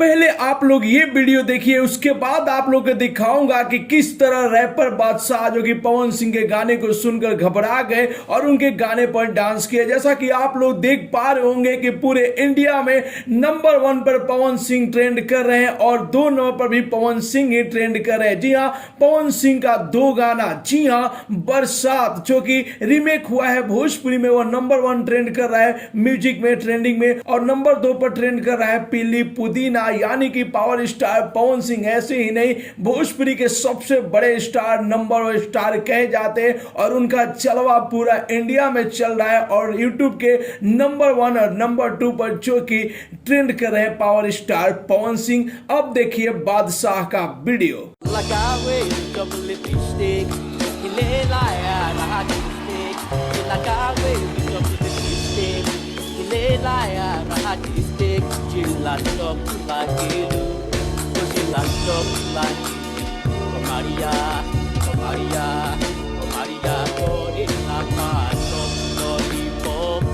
पहले आप लोग ये वीडियो देखिए, उसके बाद आप लोग को दिखाऊंगा कि किस तरह रैपर बादशाह जो कि पवन सिंह के गाने को सुनकर घबरा गए और उनके गाने पर डांस किया। जैसा कि आप लोग देख पा रहे होंगे कि पूरे इंडिया में नंबर 1 पर पवन सिंह ट्रेंड कर रहे हैं और 2 नंबर पर भी पवन सिंह ही ट्रेंड कर रहे हैं। जी हाँ, पवन सिंह का 2 गाना, जी हाँ, बरसात जो कि रीमेक हुआ है भोजपुरी में, वो नंबर 1 ट्रेंड कर रहा है म्यूजिक में, ट्रेंडिंग में। और नंबर 2 पर ट्रेंड कर रहा है पीली पुदीना, यानी कि पावर स्टार पवन सिंह ऐसे ही नहीं, भोजपुरी के सबसे बड़े स्टार, नंबर 1 स्टार कहे जाते हैं और उनका चलवा पूरा इंडिया में चल रहा है। और यूट्यूब के नंबर 1 और नंबर 2 पर जो कि ट्रेंड कर रहे हैं पावर स्टार पवन सिंह। अब देखिए बादशाह का video. Maria, Maria, Maria, Corina, Lollipop,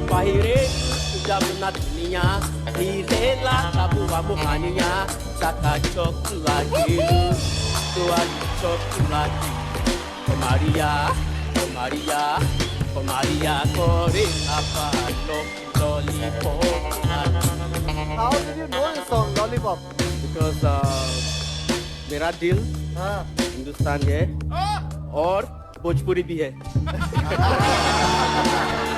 Pahire, Jamuna Dunia, Hirela, Tabua Mohania, Saka Chocolate, Tuan Chocolate, Maria, Maria, Maria, Corina, Lollipop. How did you know the song Lollipop? Because मेरा दिल हिंदुस्तान है और भोजपुरी भी है।